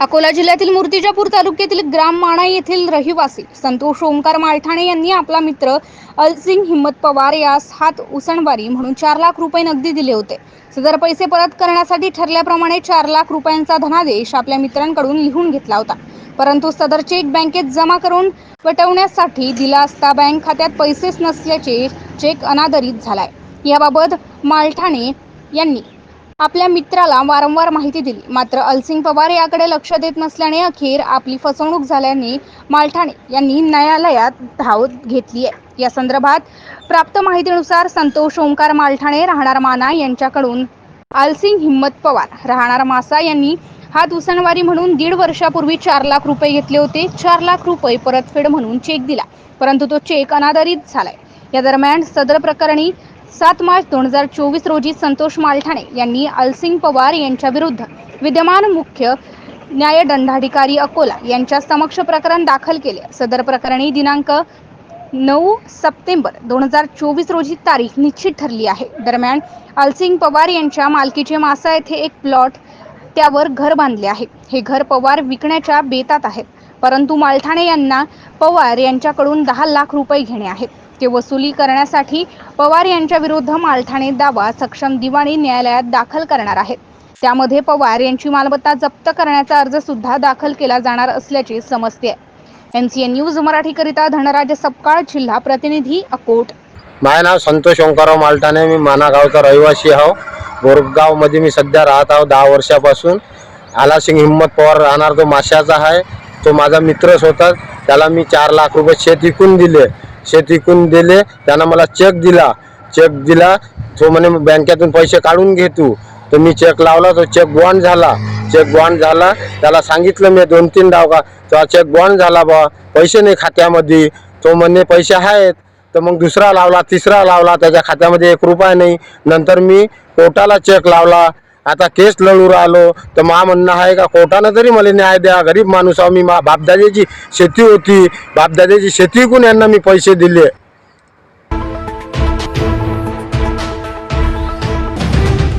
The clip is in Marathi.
अकोला जिल्ह्यातील मूर्तिजापूर तालुक्यातील ग्राम माणा येथील रहिवासी संतोष ओंकार मालठाणे यांनी आपला मित्र अलसिंग हिम्मत पवार यास हात उसणवारी म्हणून 4 लाख रुपये नगदी दिले होते। सदर पैसे परत करण्यासाठी ठरल्याप्रमाणे 4 लाख रुपयांचा धनादेश आपल्या मित्रांकडून लिहून घेतला होता, परंतु सदर चेक बँकेत जमा करून वटवण्यासाठी दिला असता बँक खात्यात पैसेच नसल्याचे चेक अनादरित झालाय। याबाबत मालठाणे यांनी आपल्या मित्राला वारंवार माहिती दिली, मात्र अलसिंग पवार याकडे लक्ष देत नसल्याने अखेर आपली फसवणूक झाल्याने मालठाणे यांनी न्यायालयात धाव घेतली आहे। या संदर्भात प्राप्त माहितीनुसार संतोष ओंकार मालठाणे राहणार माना यांच्याकडून अलसिंग हिम्मत पवार राहणार मासा यांनी हात उसणवारी म्हणून 1.5 वर्षापूर्वी 4 लाख रुपये घेतले होते। 4 लाख रुपये परतफेड म्हणून चेक दिला, परंतु तो चेक अनादरित झालाय। या दरम्यान सदर प्रकरणी 7 मार्च 2024 रोजी संतोष मालठाणे यांनी अलसिंग पवार यांच्या विरुद्ध विद्यमान मुख्य न्यायदंडाधिकारी अकोला यांच्या समक्ष प्रकरण दाखल केले। सदर प्रकरणी दिनांक 9 सप्टेंबर 2024 रोजी तारीख निश्चित ठरली आहे। दरम्यान अलसिंग पवार यांच्या मालकीचे मासा येथे एक प्लॉट त्यावर घर बांधले आहे। हे घर पवार विकण्याच्या बेतात आहेत, परंतु मालठाणे यांना पवार यांच्याकडून 10 लाख रुपये घेणे आहेत। ते वसुली करण्यासाठी पवार यांच्या विरुद्ध मालठाणे दावा सक्षम दिवाणी न्यायालयात दाखल करणार आहेत। त्यामध्ये पवार यांची मालमत्ता जप्त करण्याचा अर्ज सुद्धा दाखल केला जाणार असल्याचे समजते। NCN न्यूज मराठी करिता धनराज सपकाळ, जिल्हा प्रतिनिधी अकोट। माझे नाव संतोष ओंकारराव मालठाणे, मी माना गावचा रहिवासी आहो। बोरगाव मध्ये मी सध्या राहत आहो 10 वर्षापासून। अलसिंग हिम्मत पवार राहणार तो माशाचा आहे, तो माझा मित्रच होता। त्याला मी 4 लाख रुपये शेत विकून दिले। त्यानं मला चेक दिला तो म्हणे बँकेतून पैसे काढून घे तू। तर मी चेक लावला, तो चेक बॉन्ड झाला। त्याला सांगितलं मी 2-3 डाव का तो चेक बॉन्ड झाला बा, पैसे नाही खात्यामध्ये। तो म्हणे पैसे आहेत, तर मग दुसरा लावला, तिसरा लावला, त्याच्या खात्यामध्ये 1 रुपया नाही। नंतर मी कोर्टाला चेक लावला, आता केस लढू राहिलो। तर मा म्हणणं आहे का कोर्टानं तरी मला न्याय द्या, गरीब माणूस आहो मी। बापदादाची शेती होती, बापदादाची शेती विकून यांना मी पैसे दिले।